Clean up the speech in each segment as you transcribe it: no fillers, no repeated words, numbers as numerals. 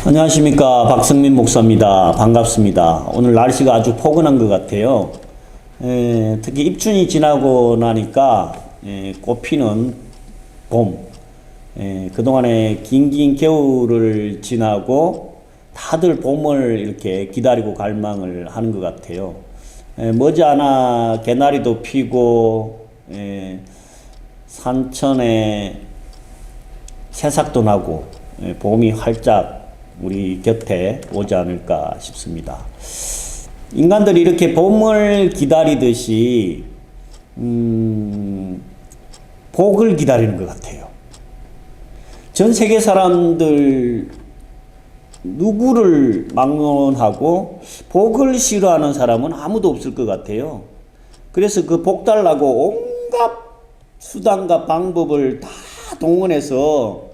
안녕하십니까, 박성민 목사입니다. 반갑습니다. 오늘 날씨가 아주 포근한 것 같아요. 특히 입춘이 지나고 나니까 꽃피는 봄, 그동안에 긴긴 겨울을 지나고 다들 봄을 이렇게 기다리고 갈망을 하는 것 같아요. 머지않아 개나리도 피고 산천에 새싹도 나고 봄이 활짝 우리 곁에 오지 않을까 싶습니다. 인간들이 이렇게 봄을 기다리듯이 복을 기다리는 것 같아요. 전 세계 사람들 누구를 막론하고 복을 싫어하는 사람은 아무도 없을 것 같아요. 그래서 그 복 달라고 온갖 수단과 방법을 다 동원해서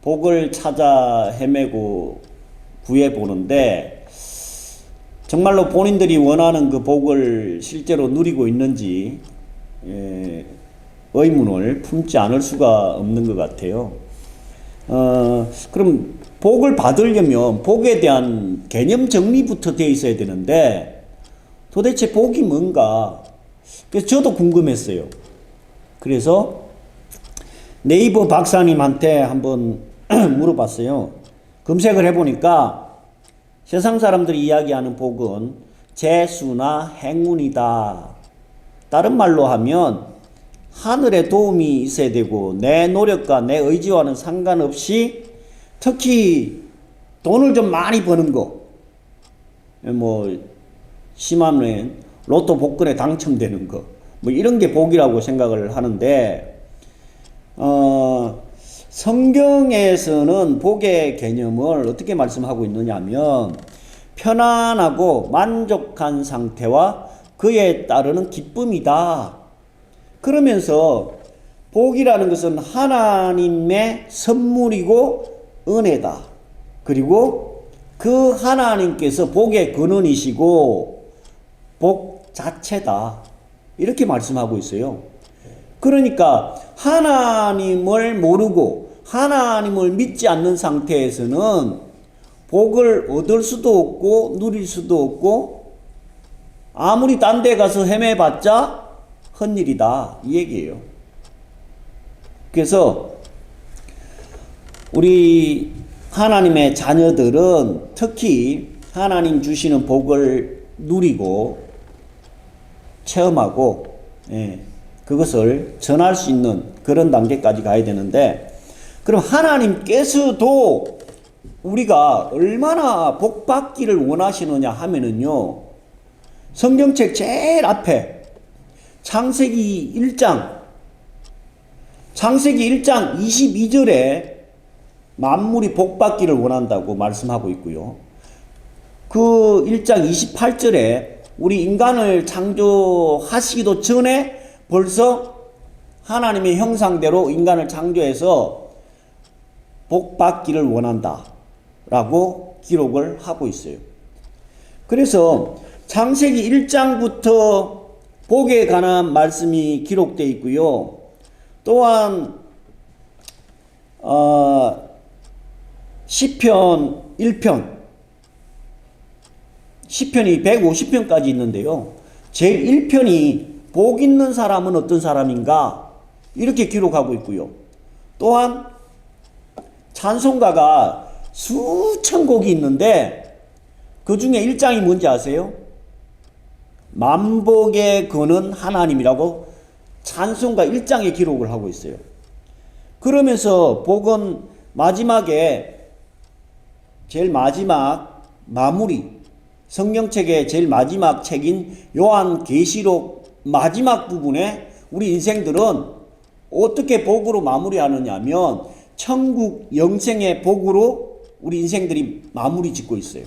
복을 찾아 헤매고 구해보는데, 정말로 본인들이 원하는 그 복을 실제로 누리고 있는지 의문을 품지 않을 수가 없는 것 같아요. 그럼 복을 받으려면 복에 대한 개념 정리부터 되어 있어야 되는데, 도대체 복이 뭔가? 그래서 저도 궁금했어요. 그래서 네이버 박사님한테 한번 물어봤어요. 검색을 해보니까 세상 사람들이 이야기하는 복은 재수나 행운이다. 다른 말로 하면 하늘의 도움이 있어야 되고 내 노력과 내 의지와는 상관없이 특히 돈을 좀 많이 버는 거, 심하면 로또 복권에 당첨되는 거, 이런 게 복이라고 생각을 하는데, 성경에서는 복의 개념을 어떻게 말씀하고 있느냐 하면, 편안하고 만족한 상태와 그에 따르는 기쁨이다. 그러면서 복이라는 것은 하나님의 선물이고 은혜다. 그리고 그 하나님께서 복의 근원이시고 복 자체다. 이렇게 말씀하고 있어요. 그러니까 하나님을 모르고 하나님을 믿지 않는 상태에서는 복을 얻을 수도 없고 누릴 수도 없고 아무리 딴 데 가서 헤매봤자 헛일이다, 이 얘기예요. 그래서 우리 하나님의 자녀들은 특히 하나님 주시는 복을 누리고 체험하고 그것을 전할 수 있는 그런 단계까지 가야 되는데, 그럼 하나님께서도 우리가 얼마나 복 받기를 원하시느냐 하면은요, 성경책 제일 앞에 창세기 1장 22절에 만물이 복 받기를 원한다고 말씀하고 있고요. 그 1장 28절에 우리 인간을 창조하시기도 전에 벌써 하나님의 형상대로 인간을 창조해서 복 받기를 원한다 라고 기록을 하고 있어요. 그래서 창세기 1장부터 복에 관한 말씀이 기록되어 있고요. 또한 시편 1편, 시편이 150편까지 있는데요. 제일 1편이 복 있는 사람은 어떤 사람인가? 이렇게 기록하고 있고요. 또한 찬송가가 수천 곡이 있는데 그 중에 1장이 뭔지 아세요? 만복의 근은 하나님이라고 찬송가 1장에 기록을 하고 있어요. 그러면서 복은 마지막에 제일 마지막 마무리, 성경책의 제일 마지막 책인 요한계시록 마지막 부분에 우리 인생들은 어떻게 복으로 마무리하느냐 하면 천국 영생의 복으로 우리 인생들이 마무리 짓고 있어요.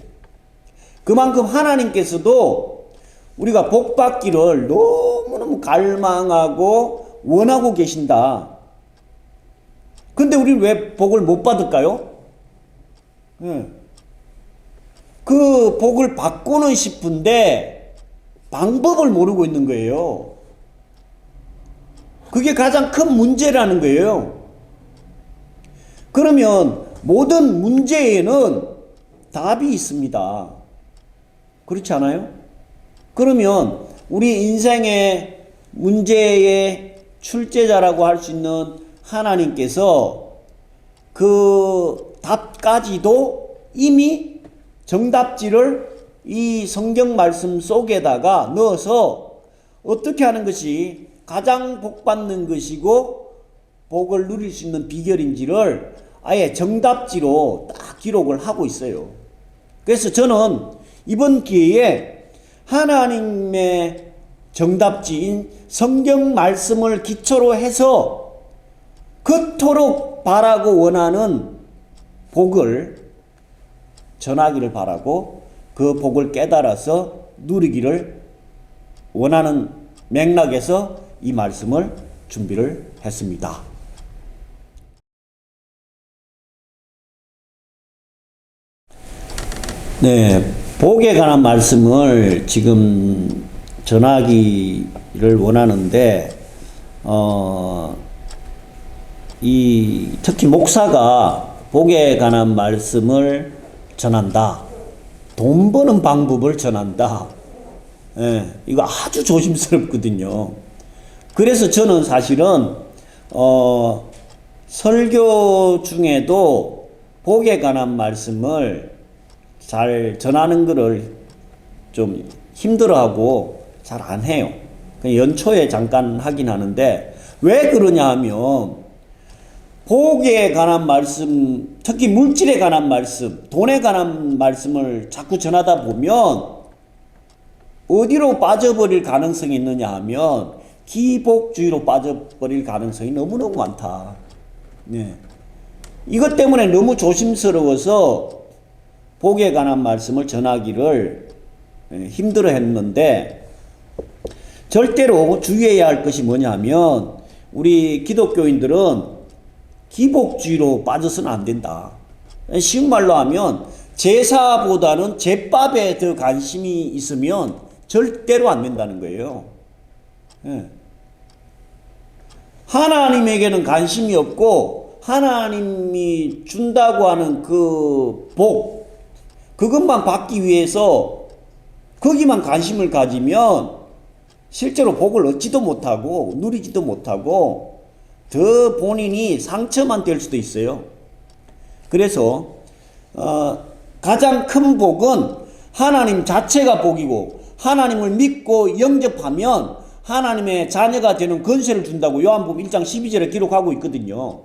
그만큼 하나님께서도 우리가 복 받기를 너무너무 갈망하고 원하고 계신다. 근데 우리는 왜 복을 못 받을까요? 그 복을 받고는 싶은데 방법을 모르고 있는 거예요. 그게 가장 큰 문제라는 거예요. 그러면 모든 문제에는 답이 있습니다. 그렇지 않아요? 그러면 우리 인생의 문제의 출제자라고 할 수 있는 하나님께서 그 답까지도 이미 정답지를 이 성경 말씀 속에다가 넣어서 어떻게 하는 것이 가장 복 받는 것이고 복을 누릴 수 있는 비결인지를 아예 정답지로 딱 기록을 하고 있어요. 그래서 저는 이번 기회에 하나님의 정답지인 성경 말씀을 기초로 해서 그토록 바라고 원하는 복을 전하기를 바라고 그 복을 깨달아서 누리기를 원하는 맥락에서 이 말씀을 준비를 했습니다. 네, 복에 관한 말씀을 지금 전하기를 원하는데, 특히 목사가 복에 관한 말씀을 전한다. 돈 버는 방법을 전한다. 예, 이거 아주 조심스럽거든요. 그래서 저는 사실은, 설교 중에도 복에 관한 말씀을 잘 전하는 거를 좀 힘들어하고 잘 안 해요. 그냥 연초에 잠깐 하긴 하는데, 왜 그러냐 하면 복에 관한 말씀, 특히 물질에 관한 말씀, 돈에 관한 말씀을 자꾸 전하다 보면 어디로 빠져버릴 가능성이 있느냐 하면 기복주의로 빠져버릴 가능성이 너무너무 많다. 네. 이것 때문에 너무 조심스러워서 복에 관한 말씀을 전하기를 힘들어 했는데, 절대로 주의해야 할 것이 뭐냐 하면 우리 기독교인들은 기복주의로 빠져서는 안 된다. 쉬운 말로 하면 제사보다는 제밥에 더 관심이 있으면 절대로 안 된다는 거예요. 하나님에게는 관심이 없고 하나님이 준다고 하는 그 복, 그것만 받기 위해서 거기만 관심을 가지면 실제로 복을 얻지도 못하고 누리지도 못하고 더 본인이 상처만 될 수도 있어요. 그래서 가장 큰 복은 하나님 자체가 복이고, 하나님을 믿고 영접하면 하나님의 자녀가 되는 권세를 준다고 요한복음 1장 12절에 기록하고 있거든요.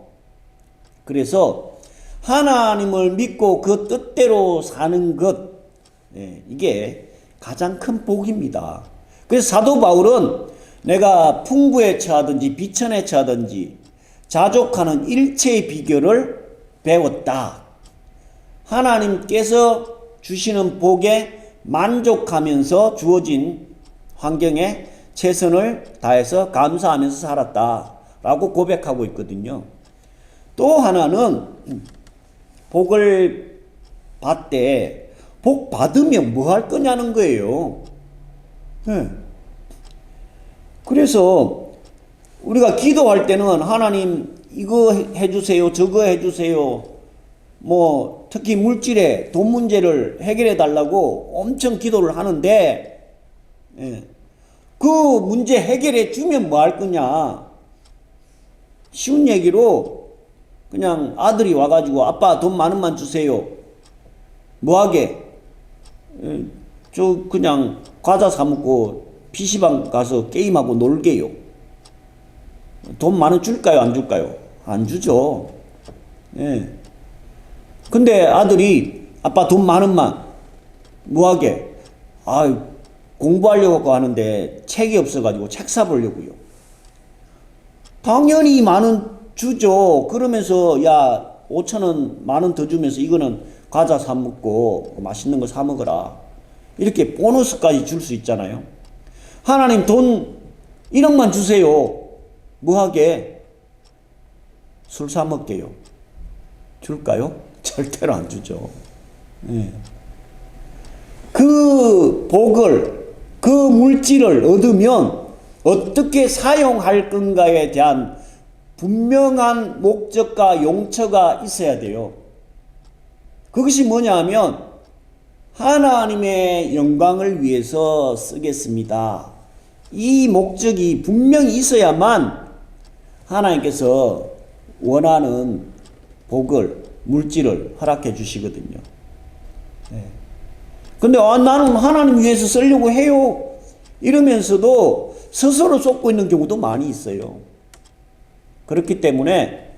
그래서 하나님을 믿고 그 뜻대로 사는 것, 이게 가장 큰 복입니다. 그래서 사도 바울은 내가 풍부에 처하든지 비천에 처하든지 자족하는 일체의 비결을 배웠다. 하나님께서 주시는 복에 만족하면서 주어진 환경에 최선을 다해서 감사하면서 살았다 라고 고백하고 있거든요. 또 하나는 복을 받되 복 받으면 뭐 할 거냐는 거예요. 그래서 우리가 기도할 때는 하나님 이거 해주세요, 저거 해주세요, 뭐 특히 물질에 돈 문제를 해결해 달라고 엄청 기도를 하는데, 그 문제 해결해 주면 뭐 할 거냐. 쉬운 얘기로 그냥 아들이 와가지고 아빠 돈 많은만 주세요. 뭐 하게? 저 그냥 과자 사 먹고 PC방 가서 게임하고 놀게요. 돈 많은 줄까요, 안 줄까요? 안 주죠. 근데 아들이 아빠 돈 많은만 뭐 하게? 공부하려고 하는데 책이 없어가지고 책 사보려고요. 당연히 만원 주죠. 그러면서 야 5,000원 만원 더 주면서 이거는 과자 사 먹고 맛있는 거 사 먹어라. 이렇게 보너스까지 줄 수 있잖아요. 하나님 돈 1억만 주세요. 뭐 하게? 술 사 먹게요. 줄까요? 절대로 안 주죠. 그 복을, 그 물질을 얻으면 어떻게 사용할 건가에 대한 분명한 목적과 용처가 있어야 돼요. 그것이 뭐냐 하면 하나님의 영광을 위해서 쓰겠습니다. 이 목적이 분명히 있어야만 하나님께서 원하는 복을, 물질을 허락해 주시거든요. 근데 나는 하나님 위해서 쓰려고 해요. 이러면서도 스스로 쏟고 있는 경우도 많이 있어요. 그렇기 때문에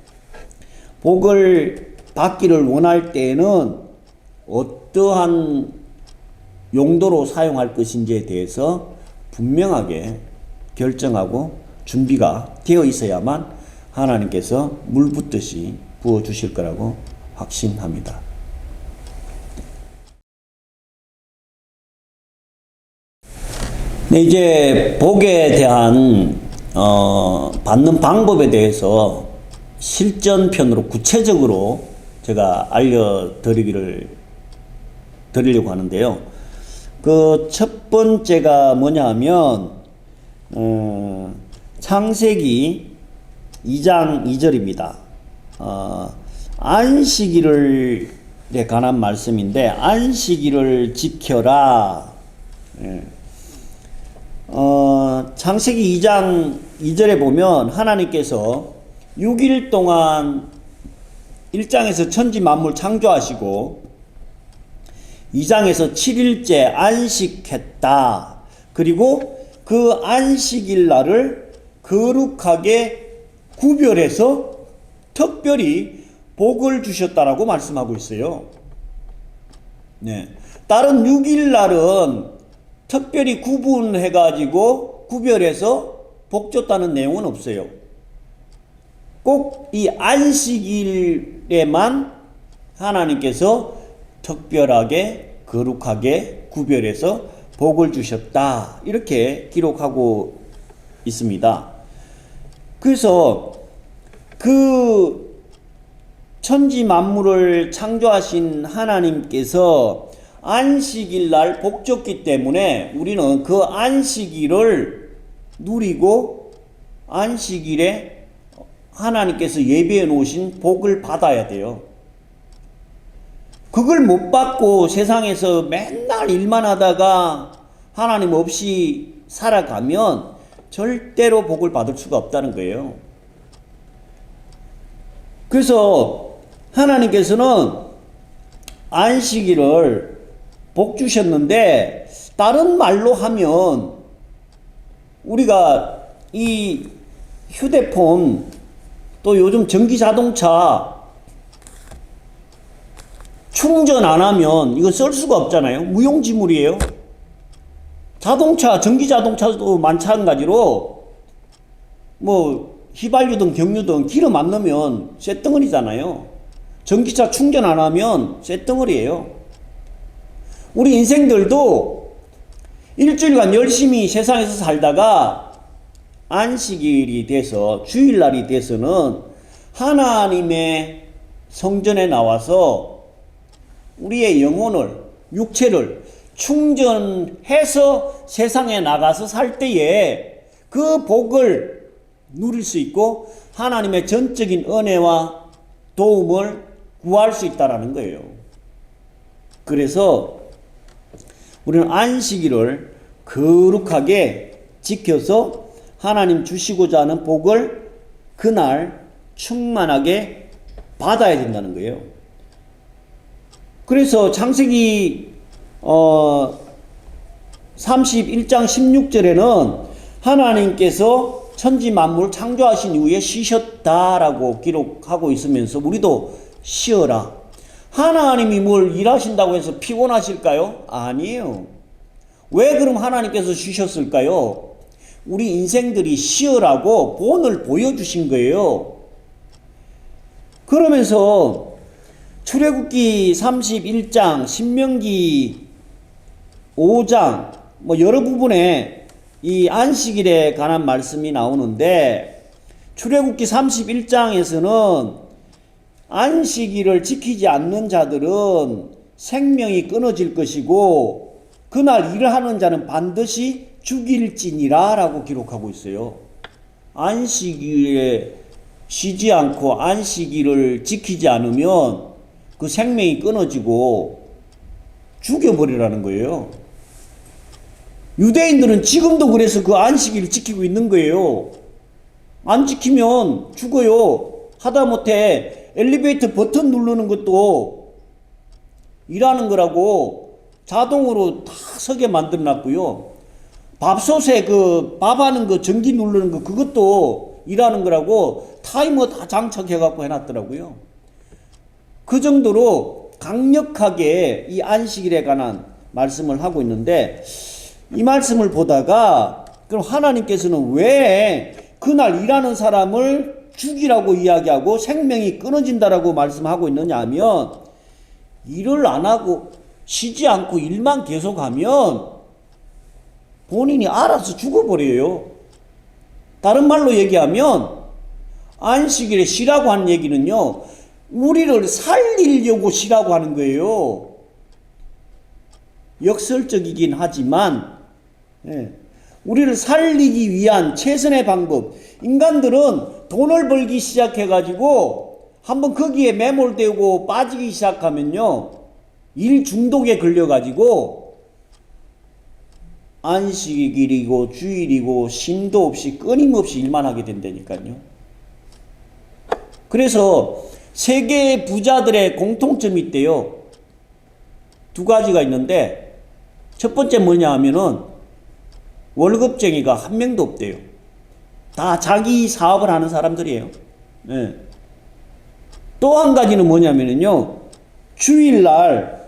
복을 받기를 원할 때에는 어떠한 용도로 사용할 것인지에 대해서 분명하게 결정하고 준비가 되어 있어야만 하나님께서 물 붓듯이 부어주실 거라고 확신합니다. 네, 이제 복에 대한 받는 방법에 대해서 실전편으로 구체적으로 제가 드리려고 하는데요. 그 첫 번째가 뭐냐 하면 창세기 2장 2절입니다. 안식일에 관한 말씀인데, 안식일을 지켜라. 창세기 2장 2절에 보면 하나님께서 6일 동안 1장에서 천지 만물 창조하시고 2장에서 7일째 안식했다. 그리고 그 안식일 날을 거룩하게 구별해서 특별히 복을 주셨다라고 말씀하고 있어요. 네. 다른 6일 날은 특별히 구분해가지고 구별해서 복 줬다는 내용은 없어요. 꼭 이 안식일에만 하나님께서 특별하게 거룩하게 구별해서 복을 주셨다. 이렇게 기록하고 있습니다. 그래서 그 천지 만물을 창조하신 하나님께서 안식일 날 복 줬기 때문에 우리는 그 안식일을 누리고 안식일에 하나님께서 예비해 놓으신 복을 받아야 돼요. 그걸 못 받고 세상에서 맨날 일만 하다가 하나님 없이 살아가면 절대로 복을 받을 수가 없다는 거예요. 그래서 하나님께서는 안식일을 복 주셨는데, 다른 말로 하면 우리가 이 휴대폰 또 요즘 전기 자동차 충전 안 하면 이거 쓸 수가 없잖아요. 무용지물이에요. 자동차, 전기 자동차도 마찬가지로 뭐 휘발유든 경유든 기름 안 넣으면 쇳덩어리잖아요. 전기차 충전 안 하면 쇳덩어리예요. 우리 인생들도 일주일간 열심히 세상에서 살다가 안식일이 돼서, 주일날이 돼서는 하나님의 성전에 나와서 우리의 영혼을, 육체를 충전해서 세상에 나가서 살 때에 그 복을 누릴 수 있고 하나님의 전적인 은혜와 도움을 구할 수 있다는 거예요. 그래서 우리는 안식일을 거룩하게 지켜서 하나님 주시고자 하는 복을 그날 충만하게 받아야 된다는 거예요. 그래서 창세기 31장 16절에는 하나님께서 천지 만물 창조하신 이후에 쉬셨다라고 기록하고 있으면서 우리도 쉬어라. 하나님이 뭘 일하신다고 해서 피곤하실까요? 아니에요. 왜 그럼 하나님께서 쉬셨을까요? 우리 인생들이 쉬어라고 본을 보여주신 거예요. 그러면서 출애굽기 31장, 신명기 5장 뭐 여러 부분에 이 안식일에 관한 말씀이 나오는데, 출애굽기 31장에서는 안식일을 지키지 않는 자들은 생명이 끊어질 것이고 그날 일하는 자는 반드시 죽일지니라 라고 기록하고 있어요. 안식일에 쉬지 않고 안식일을 지키지 않으면 그 생명이 끊어지고 죽여버리라는 거예요. 유대인들은 지금도 그래서 그 안식일을 지키고 있는 거예요. 안 지키면 죽어요. 하다못해 엘리베이터 버튼 누르는 것도 일하는 거라고 자동으로 다 서게 만들어 놨고요. 밥솥에 그 밥하는 거 전기 누르는 거 그것도 일하는 거라고 타이머 다 장착해 갖고 해놨더라고요. 그 정도로 강력하게 이 안식일에 관한 말씀을 하고 있는데, 이 말씀을 보다가 그럼 하나님께서는 왜 그날 일하는 사람을 죽이라고 이야기하고 생명이 끊어진다라고 말씀하고 있느냐 하면, 일을 안 하고 쉬지 않고 일만 계속하면 본인이 알아서 죽어버려요. 다른 말로 얘기하면 안식일에 쉬라고 하는 얘기는요, 우리를 살리려고 쉬라고 하는 거예요. 역설적이긴 하지만 우리를 살리기 위한 최선의 방법. 인간들은 돈을 벌기 시작해가지고 한번 거기에 매몰되고 빠지기 시작하면요, 일 중독에 걸려가지고 안식일이고 주일이고 쉼도 없이 끊임없이 일만 하게 된다니까요. 그래서 세계 부자들의 공통점이 있대요. 두 가지가 있는데, 첫 번째 뭐냐 하면은 월급쟁이가 한 명도 없대요. 다 자기 사업을 하는 사람들이에요. 네. 또 한 가지는 뭐냐면요, 주일날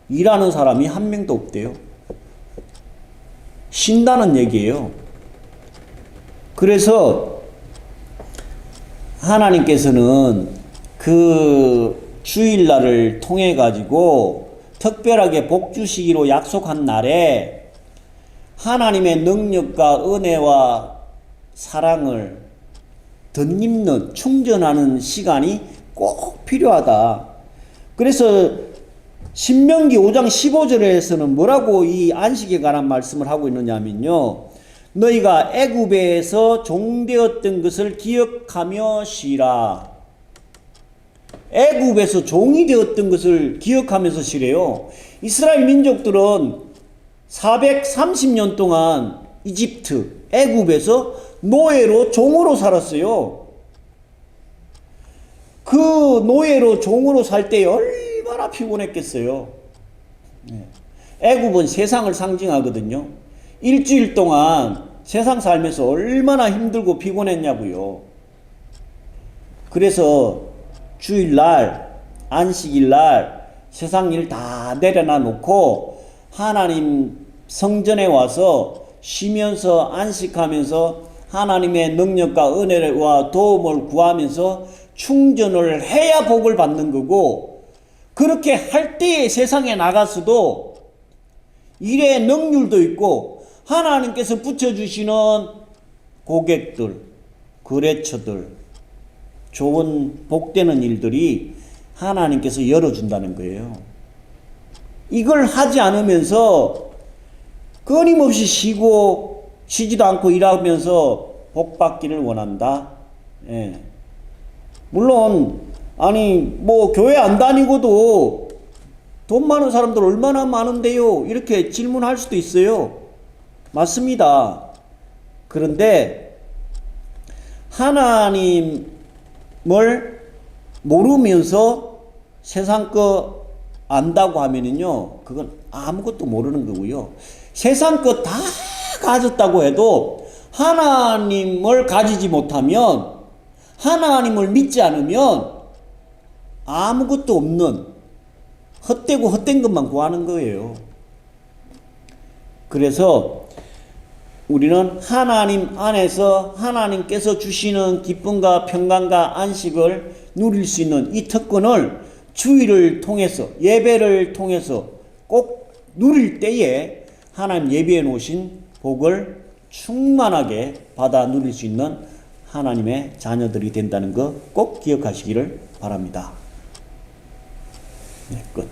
일하는 사람이 한 명도 없대요. 쉰다는 얘기예요. 그래서 하나님께서는 그 주일날을 통해 가지고 특별하게 복 주시기로 약속한 날에 하나님의 능력과 은혜와 사랑을 덧입는, 충전하는 시간이 꼭 필요하다. 그래서 신명기 5장 15절에서는 뭐라고 이 안식에 관한 말씀을 하고 있느냐면요, 너희가 애굽에서 종되었던 것을 기억하며 쉬라. 애굽에서 종이 되었던 것을 기억하면서 쉬래요. 이스라엘 민족들은 430년 동안 이집트, 애굽에서 노예로 종으로 살았어요. 그 노예로 종으로 살 때 얼마나 피곤했겠어요. 애굽은 세상을 상징하거든요. 일주일 동안 세상 살면서 얼마나 힘들고 피곤했냐고요. 그래서 주일날, 안식일날 세상 일 다 내려놔 놓고 하나님 성전에 와서 쉬면서 안식하면서 하나님의 능력과 은혜와 도움을 구하면서 충전을 해야 복을 받는 거고, 그렇게 할 때에 세상에 나가서도 일의 능률도 있고 하나님께서 붙여주시는 고객들, 거래처들, 좋은 복되는 일들이 하나님께서 열어준다는 거예요. 이걸 하지 않으면서 끊임없이 쉬지도 않고 일하면서 복 받기를 원한다. 예. 물론 뭐 교회 안 다니고도 돈 많은 사람들 얼마나 많은데요? 이렇게 질문할 수도 있어요. 맞습니다. 그런데 하나님을 모르면서 세상 거 안다고 하면은요, 그건 아무것도 모르는 거고요. 세상 거 다 가졌다고 해도 하나님을 가지지 못하면, 하나님을 믿지 않으면 아무것도 없는 헛되고 헛된 것만 구하는 거예요. 그래서 우리는 하나님 안에서 하나님께서 주시는 기쁨과 평강과 안식을 누릴 수 있는 이 특권을 주일을 통해서, 예배를 통해서 꼭 누릴 때에 하나님 예비해 놓으신 복을 충만하게 받아 누릴 수 있는 하나님의 자녀들이 된다는 거 꼭 기억하시기를 바랍니다. 네, 끝.